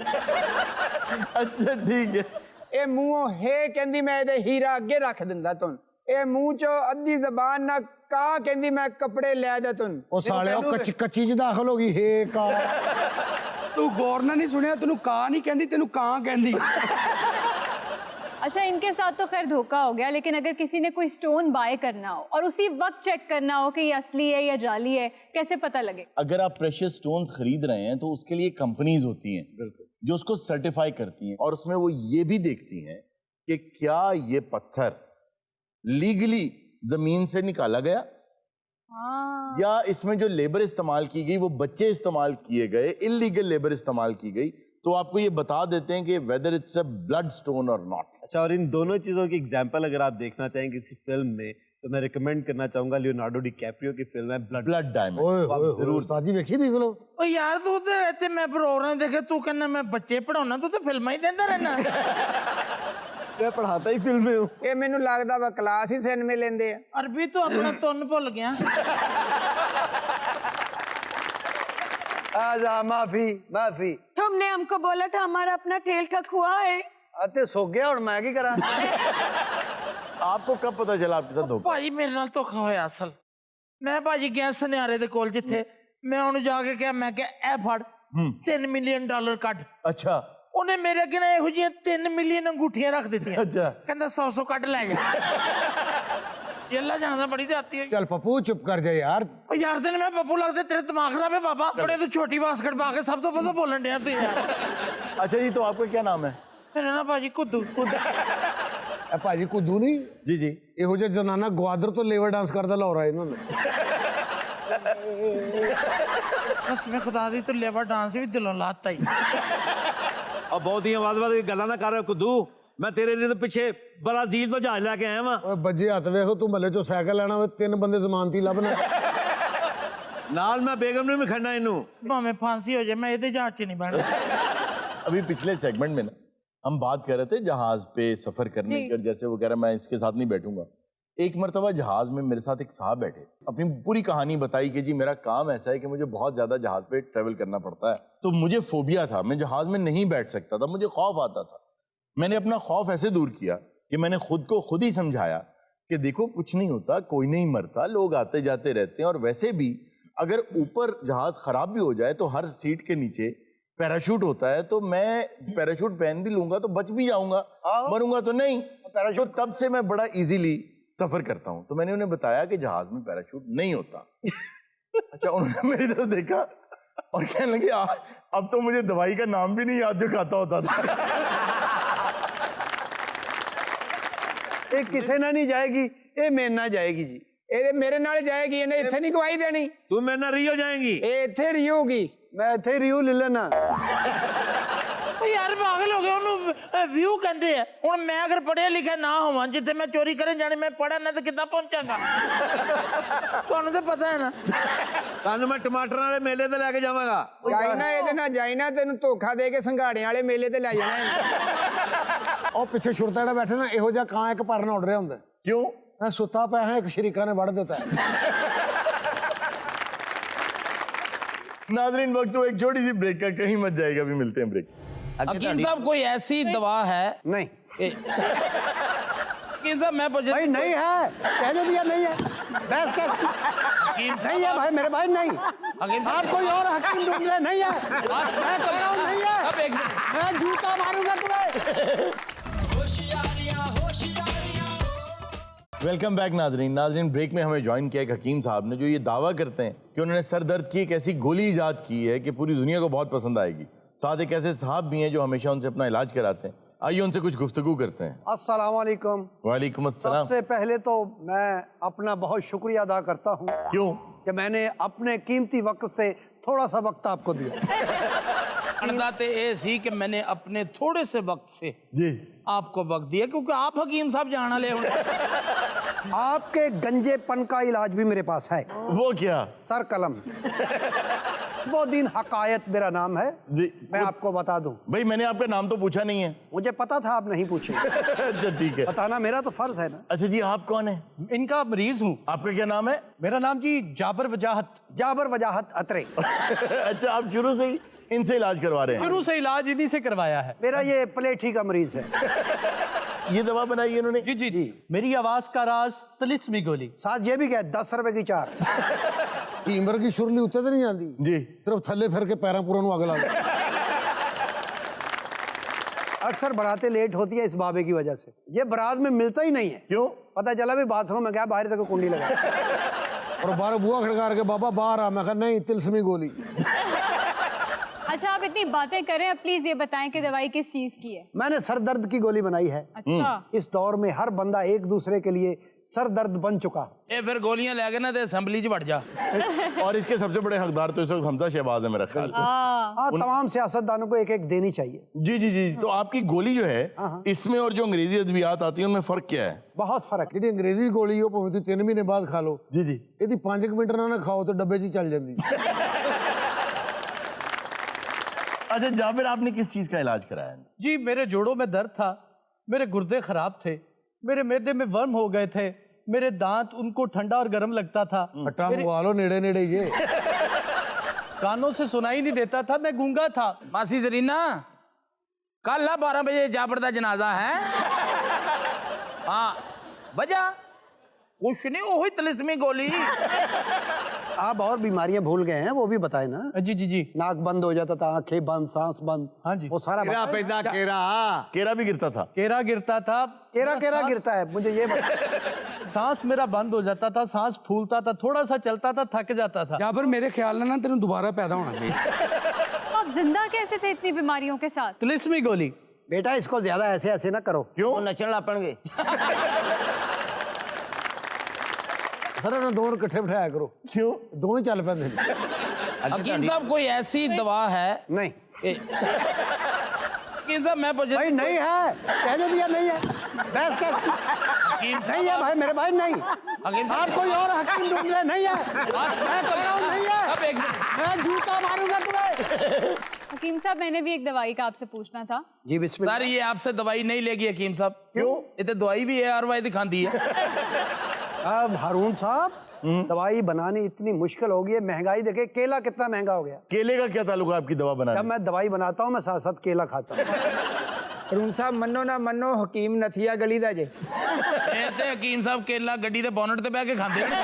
अच्छा ठीक है ਇਹ ਮੂੰਹੋਂ ਹੇ ਕਹਿੰਦੀ ਮੈਂ ਇਹਦੇ ਹੀਰਾ ਅੱਗੇ ਰੱਖ ਦਿੰਦਾ ਤੂੰ ਇਹ ਮੂੰਹ ਚੋਂ ਅੱਧੀ ਜ਼ਬਾਨ ਨਾਲ ਕਾ ਕਹਿੰਦੀ ਮੈਂ ਕੱਪੜੇ ਲੈ ਜਾ ਤੂੰ ਉਹ ਸਾਲਿਆ ਕੱਚੀ ਚ ਦਾਖਲ ਹੋ ਗਈ ਹੇ ਕਾ ਤੂੰ ਗੌਰ ਨਾਲ ਨਹੀਂ ਸੁਣਿਆ ਤੈਨੂੰ ਕਾਂ ਨਹੀਂ ਕਹਿੰਦੀ ਤੈਨੂੰ ਕਾਂ ਕਹਿੰਦੀ अच्छा इनके साथ तो खैर धोखा हो गया, लेकिन अगर किसी ने कोई स्टोन बाय करना हो और उसी वक्त चेक करना हो कि ये असली है या जाली है, कैसे पता लगे? अगर आप प्रेशियस स्टोन्स खरीद रहे हैं तो उसके लिए कंपनीज होती हैं जो उसको सर्टिफाई करती हैं और उसमें वो ये भी देखती हैं कि क्या ये पत्थर लीगली जमीन से निकाला गया या इसमें जो लेबर इस्तेमाल की गई वो बच्चे इस्तेमाल किए गए, इलीगल लेबर इस्तेमाल की गई, तो आपको ये बता देते हैं कि whether it's a blood stone और नॉट। अच्छा, और इन दोनों चीज़ों की एग्जांपल अगर आप देखना चाहें किसी फिल्म में तो मैं रिकमेंड करना चाहूंगा लियोनार्डो डिकैप्रियो की फिल्म है ब्लड डायमंड। जरूर साजी वेखी थी फिल्म ओ यार तू तो इतने मैं प्रोग्राम देखे तू कहना मैं बच्चे पढ़ाना तू तो फिल्म ही देता रहना मैं पढ़ाता ही फिल्म में हूँ। ਇਹ ਮੈਨੂੰ ਲੱਗਦਾ ਵਾ ਕਲਾਸ ਹੀ ਸਿਨੇਮੇ ਲੈਂਦੇ ਆ अरबी तो अपना तुन भुल गया आजा माफी माफी तुमने हमको बोला था हमारा अपना ठेल का खुआ है आते सो गया और मैं की करा आपको कब पता चला आपके साथ धोखा? भाजी मेरे नाल धोखा होया असल मैं भाजी गया सुनियारे दे कोल जिथे मैं उन्हें जाके कहा मैं क्या ए फड़ $3 मिलियन कट अच्छा उन्हें मेरे अगे ना ਇਹੋ ਜਿਹੀਆਂ 3 ਮਿਲੀਅਨ अंगूठियां रख ਦਿੱਤੀਆਂ अच्छा ਕਹਿੰਦਾ 100 ਕੱਢ ਲੈ ਜਾ ਯੱਲਾ ਜਾਂਦਾ ਬੜੀ ਤੇ ਆਤੀ ਹੋਈ चल पप्पू चुप कर जा यार ਓ ਯਾਰ ਤੈਨੂੰ ਮੈਂ ਪੱਪੂ ਲੱਗਦੇ ਤੇਰੇ ਦਿਮਾਗ ਖਰਾਬ ਹੈ ਬਾਬਾ ਬੜੇ ਤੂੰ ਛੋਟੀ ਬਾਸਕਟ ਪਾ ਕੇ ਸਭ ਤੋਂ ਪਹਿਲਾਂ ਬੋਲਣ ਡਿਆ ਤੂੰ ਯਾਰ अच्छा जी, तो आपका क्या नाम है? ਮੇਰਾ ਨਾ ਭਾਜੀ ਕੁੱਦੂ ਇਹ ਭਾਜੀ ਕੁੱਦੂ ਨਹੀਂ जी जी ਇਹੋ ਜਿਹਾ ਜਨਾਨਾ ਗਵਾਦਰ ਤੋਂ ਲੇਵਰ ਡਾਂਸ ਕਰਦਾ ਲਾਹੌਰ ਇਹਨਾਂ ਨੇ ਬਸ ਮੈਂ ਖੁਦਾ ਦੀ ਤੂੰ ਲੇਵਰ ਡਾਂਸ ਵੀ ਦਿਲੋਂ ਲਾਤਾ ਹੀ अब बहुत ही आवाज गल्ला ना कर कुद्दू मैं तेरे लिए तो पीछे ब्राजील तो जहाज लेके आया वहां ਓਏ ਬੱਜੇ ਹੱਥ ਵੇਖੋ ਤੂੰ ਮੱਲੇ ਚੋਂ ਸਾਈਕਲ ਲੈਣਾ ਹੋਵੇ 3 ਬੰਦੇ ਜ਼ਮਾਨਤੀ ਲੱਭਣਾ नाल मैं बेगम ने भी खड़ना इनू भाਵੇਂ फांसी हो जाए मैं ਇਹਦੇ जहाज च नहीं बैठना अभी पिछले सेगमेंट में ना हम बात कर रहे थे जहाज पे सफर करने की, और जैसे वो कह रहा मैं इसके साथ नहीं बैठूंगा। एक मरतबा जहाज में मेरे साथ एक साहब बैठे, अपनी पूरी कहानी बताई कि जी मेरा काम ऐसा है कि मुझे बहुत ज्यादा जहाज पे ट्रेवल करना पड़ता है, तो मुझे फोबिया था, मैं जहाज में नहीं बैठ सकता था, मुझे खौफ आता था। मैंने अपना खौफ ऐसे दूर किया कि मैंने खुद को खुद ही समझाया कि देखो कुछ नहीं होता, कोई नहीं मरता, लोग आते जाते रहते हैं, और वैसे भी अगर ऊपर जहाज खराब भी हो जाए तो हर सीट के नीचे पैराशूट होता है, तो मैं पैराशूट पहन भी लूंगा तो बच भी जाऊंगा, मरूंगा तो नहीं। तो तब से मैं बड़ा इजीली सफर करता हूं। तो मैंने उन्हें बताया कि जहाज में पैराशूट नहीं होता। अच्छा, उन्होंने मेरी तरफ देखा और कहने लगे अब तो मुझे दवाई का नाम भी नहीं याद जो खाता होता था। ये किसे ना नहीं जाएगी, ये मेरे ना जाएगी जी। ਇਹ ਮੇਰੇ ਨਾਲ ਜਾਏਗੀ ਇਹਨੇ ਇੱਥੇ ਨਹੀਂ ਗਵਾਹੀ ਦੇਣੀ तू मेरे ना रियो जाएंगी ਇਹ ਇੱਥੇ ਰਹੂਗੀ मैं इथे रियो ले लेना ਓ ਯਾਰ ਪਾਗਲ ਹੋ ਗਏ ਉਹਨੂੰ ਵਿਊ ਕਹਿੰਦੇ ਆ ਹੁਣ ਮੈਂ ਅਗਰ ਪੜਿਆ ਲਿਖਿਆ ਨਾ ਹੋਵਾਂ ਜਿੱਥੇ ਮੈਂ ਚੋਰੀ ਕਰਨ ਜਾਣੇ ਮੈਂ ਪੜ੍ਹਾ ਨਾ ਤੇ ਕਿੱਦਾਂ ਪਹੁੰਚਾਂਗਾ ਤੁਹਾਨੂੰ ਤਾਂ ਪਤਾ ਹੈ ਨਾ ਤੁਹਾਨੂੰ ਮੈਂ ਟਮਾਟਰ ਵਾਲੇ ਮੇਲੇ ਤੇ ਲੈ ਕੇ ਜਾਵਾਂਗਾ ਜਾਈ ਨਾ ਇਹਦੇ ਨਾਲ ਜਾਈ ਨਾ ਤੈਨੂੰ ਧੋਖਾ ਦੇ ਕੇ ਸੰਘਾੜੇ ਵਾਲੇ ਮੇਲੇ ਤੇ ਲੈ ਜਾਣਾ ਇਹਨੂੰ ਉਹ ਪਿੱਛੇ ਛੁਰਤਾ ਜਿਹੜਾ ਬੈਠਾ ਨਾ ਇਹੋ ਜਿਹਾ ਕਾਂ ਇੱਕ ਪਰਨ ਉੱਡ ਰਿਹਾ ਹੁੰਦਾ क्यों? ਮੈਂ ਸੁੱਤਾ ਪਿਆ ਹਾਂ ਇੱਕ ਸ਼ਰੀਕਾ ਨੇ ਵੜ ਦਿੱਤਾ नाजरीन वक्त तो एक छोटी सी ब्रेक का, कहीं मत जाएगा, अभी मिलते हैं ब्रेक। हकीम साहब कोई ऐसी दवा है नहीं हकीम साहब मैं पूछ भाई नहीं है कह दो दिया नहीं है बस कैसे हकीम नहीं है भाई मेरे भाई नहीं आप कोई और हकीम ढूंढ रहे नहीं है मैं कह रहा हूँ नहीं है मैं जूता मारूंगा तुम्हें वेलकम बैक नाजरीन ब्रेक में हमें ज्वाइन किया एक हकीम साहब ने जो ये दावा करते हैं कि उन्होंने सर दर्द की एक ऐसी गोली इजाद की है कि पूरी दुनिया को बहुत पसंद आएगी। साथ एक ऐसे साहब भी हैं जो हमेशा उनसे अपना इलाज कराते हैं। आइए उनसे कुछ गुफ्तगू करते हैं। अस्सलाम वालेकुम। वालेकुम अस्सलाम। सबसे पहले तो मैं अपना बहुत शुक्रिया अदा करता हूँ क्यों कि मैंने अपने कीमती वक्त से थोड़ा सा वक्त आपको दिया ते ये सी कि मैंने अपने थोड़े से वक्त से जी आपको वक्त दिया क्योंकि आप हकीम साहब जाना ले आपके गंजेपन का इलाज भी मेरे पास है। वो क्या? सर कलम। वो दिन हकायत मेरा नाम है जी। मैं आपको बता दूं। भाई मैंने आपका नाम तो पूछा नहीं है। मुझे पता था आप नहीं पूछे। अच्छा ठीक है। बताना मेरा तो फर्ज है ना। अच्छा जी, आप कौन है? इनका मरीज हूँ। आपका क्या नाम है? मेरा नाम जी जाबर वजाहत। जाबर वजाहत अतरे। अच्छा, आप शुरू से ही इनसे इलाज करवा रहे हैं? शुरू से इलाज इन्हीं से करवाया है। मेरा ये प्लेठी का मरीज है। ये दवा बनाई है इन्होंने? जी जी जी। मेरी आवाज का राज तिलिस्मी गोली। साथ ये भी क्या 10 रुपए की 4। टीमर की सुरली उत्ते तो नहीं आती जी, सिर्फ थल्ले फिर के पैरों पूरा अग ला अक्सर बरातें लेट होती है इस बाबे की वजह से। ये बारात में मिलता ही नहीं है। क्यों? पता चला भी बाथरूम में गया, बाहर तक कुंडी लगा और बाहर बुआ खड़का के बाबा बाहर आ, मैं कहा नहीं तिलस्मी गोली। अच्छा आप इतनी बातें करें, अब प्लीज ये बताएं कि दवाई किस चीज की है? मैंने सर दर्द की गोली बनाई है। अच्छा। इस दौर में हर बंदा एक दूसरे के लिए सर दर्द बन चुका। ये फिर गोलियां लेके ना ते असेंबली च बढ़ जा। और इसके सबसे बड़े हकदार तो इस वक्त हमजा शहबाज है मेरा ख्याल। हाँ, तमाम सियासतदानों को एक एक देनी चाहिए। जी जी जी। तो आपकी गोली जो है इसमें और जो अंग्रेजी अद्वियात आती है उनमें फर्क क्या है? बहुत फर्क। जी अंग्रेजी गोली हो भावें 3 महीने बाद खा लो जी जी, यदि 5 मिनट ना खाओ तो डब्बे च चल जाती। अच्छा जाबिर, आपने किस चीज का इलाज कराया? जी मेरे जोड़ों में दर्द था, मेरे गुर्दे खराब थे, मेरे मैदे में वर्म हो गए थे, मेरे दांत उनको ठंडा और गर्म लगता था। हट्टा मंगवा लो नेड़े नेड़े ये। कानों से सुनाई नहीं देता था, मैं गूंगा था। मासी जरीना कल 12 बजे जाबर दा जनाजा है। हाँ वजह कुछ नहीं, वही तिलिस्मी गोली। आप और बीमारियां भूल गए हैं, वो भी बताए ना। जी जी जी। नाक बंद हो जाता था, आंखें बंद, सांस बंद। हाँ जी। वो सारा केरा भी गिरता था? केरा गिरता था। केरा गिरता है, मुझे ये बता। सांस मेरा बंद हो जाता था, सांस फूलता था, थोड़ा सा चलता था, थक जाता था। जाबर मेरे ख्याल ना तेरे दोबारा पैदा होना चाहिए। आप जिंदा कैसे थे इतनी बीमारियों के साथ? तिलिस्मी गोली। बेटा इसको ज्यादा ऐसे ऐसे ना करो। क्यों? नचन लापणगे। सर ना दोनों इकट्ठे बिठाया करो। क्यों? दोनों ही चल पैंदे। हकीम साहब कोई ऐसी दवा है? नहीं हकीम साहब मैं पूछ भाई नहीं है, कह जो दिया नहीं है। बहस कैसे? हकीम नहीं है भाई मेरे भाई, नहीं। हकीम आप कोई और हकीम ढूंढ ले। नहीं है, मैं कह रहा हूं नहीं है। अब एक मैं जूता मारूंगा तुम्हें। हकीम साहब मैंने भी एक दवाई का आपसे पूछना था। जी बिस्मिल्लाह। सर ये आपसे दवाई नहीं लेगी हकीम साहब। क्यों? ये तो दवाई भी है और वही दिखाती है। अब हारून साहब दवाई बनानी इतनी मुश्किल हो गई है, महंगाई देखे, केला कितना महंगा हो गया। केले का क्या ताल्लुक है आपकी दवा बनाने? जब मैं दवाई बनाता हूँ मैं साथ साथ केला खाता हूँ। अरुण साहब मनो ना मनो हकीम नथिया गली दा जे। ਇਹ ਤੇ ਹਕੀਮ ਸਾਹਿਬ ਕੇਲਾ ਗੱਡੀ ਦੇ ਬੋਨਟ ਤੇ ਬਹਿ ਕੇ ਖਾਂਦੇ ਨੇ।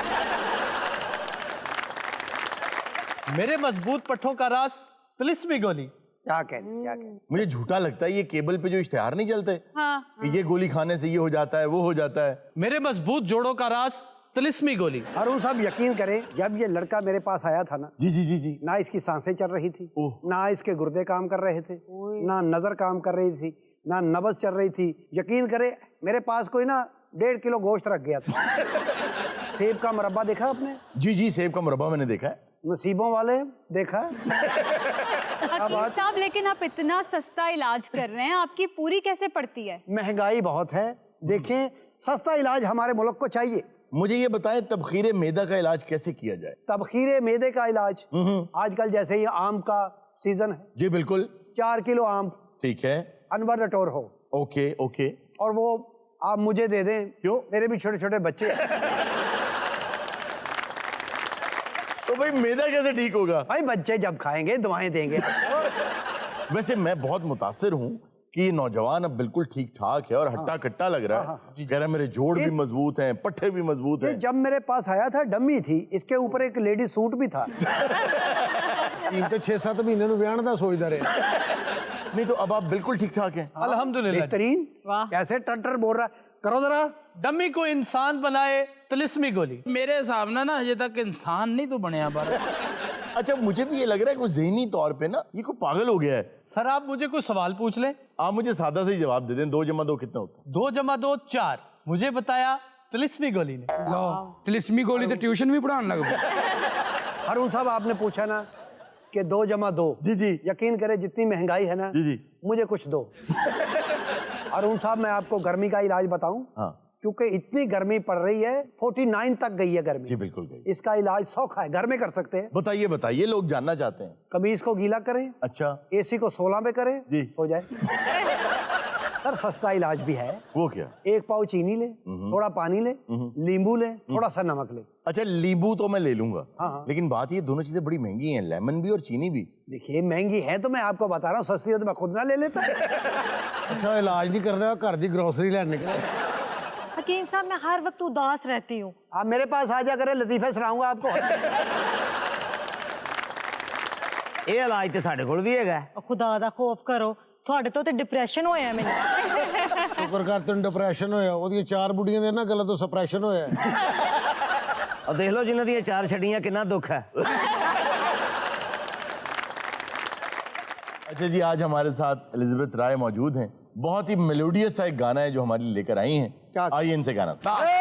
मेरे मजबूत पट्टों का राज तिलिस्मी गोली। क्या कह रहे, क्या कह रहे? मुझे झूठा लगता है ये केबल पे जो इश्तेहार नहीं चलते हाँ, कि ये गोली खाने से ये हो जाता है, वो हो जाता है। मेरे मजबूत जोड़ों का राज तिलिस्मी गोली। हारून साहब यकीन करें, जब ये लड़का मेरे पास आया था ना, जी जी जी जी, ना इसकी सांसें चल रही थी, ना इसके गुर्दे काम कर रहे थे, ना नजर काम कर रही थी, ना नब्ज चल रही थी। यकीन करें मेरे पास कोई ना 1.5 किलो गोश्त रख गया था। सेब का मुरब्बा देखा आपने? जी जी, सेब का मुरब्बा मैंने देखा है। नसीबों वाले देखा है? हकीम साहब लेकिन आप इतना सस्ता इलाज कर रहे हैं, आपकी पूरी कैसे पड़ती है? महंगाई बहुत है, देखें सस्ता इलाज हमारे मुल्क को चाहिए। मुझे ये बताएं तबखीरे मैदा का इलाज कैसे किया जाए? तबखीरे मैदे का इलाज आजकल जैसे ही आम का सीजन है, जी बिल्कुल। 4 किलो आम ठीक है। अनवर रटोर हो, ओके ओके। और वो आप मुझे दे दें। क्यों? मेरे भी छोटे छोटे बच्चे हैं। तो भाई मैदा कैसे ठीक होगा? भाई बच्चे जब खाएंगे दुआएं देंगे। वैसे मैं बहुत मुतासिर हूँ कि ये नौजवान अब बिल्कुल ठीक ठाक है और हट्टा कट्टा लग रहा है। कह रहा है मेरे जोड़ भी मजबूत हैं, पट्टे भी मजबूत हैं। जब मेरे पास आया था डम्मी थी, इसके ऊपर एक लेडी सूट भी था। तो 6-7 महीने ब्याह का सोचता रहे। नहीं तो अब आप बिल्कुल ठीक ठाक हैं। अल्हम्दुलिल्लाह। बेहतरीन। कैसे टटर बोल रहा, करो जरा। डम्मी को इंसान बनाए तिलिस्मी गोली। मेरे हिसाब ना अजे तक इंसान नहीं तो बनया पर। अच्छा मुझे भी ये लग रहा है कि ज़हनी तौर पे ना ये कोई पागल हो गया है। सर आप मुझे कोई सवाल पूछ लें। आप मुझे सादा से ही जवाब दे दें, 2 + 2 कितना होता है? 2 + 2 4। मुझे बताया तिलिस्मी गोली ने। लो तिलिस्मी गोली तो ट्यूशन भी पढ़ाने लग गए। हारून साहब आपने पूछा ना कि 2 + 2। जी जी। यकीन करें जितनी महंगाई है ना, जी जी, मुझे कुछ दो। हारून साहब मैं आपको गर्मी का इलाज बताऊं? हाँ। क्योंकि इतनी गर्मी पड़ रही है, 49 तक गई है गर्मी। जी बिल्कुल गई। इसका इलाज सौखा है, घर में कर सकते हैं। बताइए बताइए, लोग जानना चाहते हैं। कमीज को गीला करें, अच्छा, एसी को 16 पे करें, जी सो जाए। सर सस्ता इलाज भी है। वो क्या? 1 पाव चीनी ले, थोड़ा पानी ले, नींबू ले, थोड़ा सा नमक ले। अच्छा, नींबू तो मैं ले लूंगा। हाँ। लेकिन बात ये, दोनों चीजें बड़ी महंगी हैं, लेमन भी और चीनी भी। देखिए महंगी है तो मैं आपको बता रहा हूँ, सस्ती हो तो मैं खुद ना ले लेता। अच्छा इलाज नहीं कर रहा, घर की ग्रोसरी लेने निकला। हकीम साहब, मैं हर वक्त उदास रहती हूँ। आप मेरे पास आ जा करे, लतीफे सुनाऊंगा आपको। ਇਹ ਇਲਾਜ ਤੇ ਸਾਡੇ ਕੋਲ ਵੀ ਹੈਗਾ। खुदा दा खौफ करो, ਤੁਹਾਡੇ ਤੋਂ ਤੇ ਡਿਪਰੈਸ਼ਨ ਹੋਇਆ ਮੈਨੂੰ। ਸ਼ੁਕਰ ਕਰ ਤੈਨੂੰ ਡਿਪਰੈਸ਼ਨ ਹੋਇਆ, ਉਹਦੀਆਂ 4 ਬੁੱਢੀਆਂ ਦੇ ਨਾ ਗੱਲਾਂ ਤੋਂ ਸਪਰੈਸ਼ਨ ਹੋਇਆ। और देख लो जिन्हों ਦੀਆਂ 4 ਛੜੀਆਂ कितना दुख है। अच्छा जी, आज हमारे साथ एलिजाबेथ राय मौजूद हैं। बहुत ही मेलोडियस सा एक गाना है जो हमारे लिए लेकर आई हैं। आइए इनसे गाना सुनिए।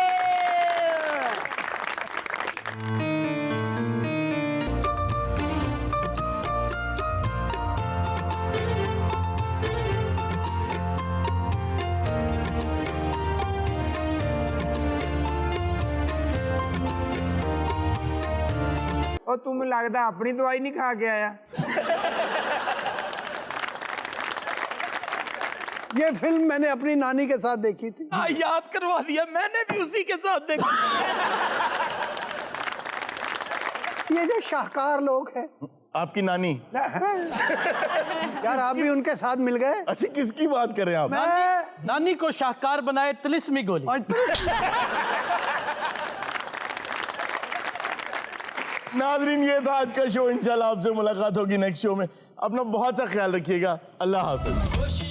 और तुम लगता अपनी दवाई नहीं खा के आया। ये फिल्म मैंने अपनी नानी के साथ देखी थी। याद करवा दिया, मैंने भी उसी के साथ देखा। ये जो शाहकार लोग हैं, आपकी नानी? यार आप भी उनके साथ मिल गए। अच्छा, किसकी बात कर रहे हैं आप? नानी को शाहकार बनाए तिलिस्मी गोली। नाजरीन, ये था आज का शो। इंशाल्लाह आपसे मुलाकात होगी नेक्स्ट शो में। अपना बहुत सा ख्याल रखिएगा। अल्लाह हाफिज।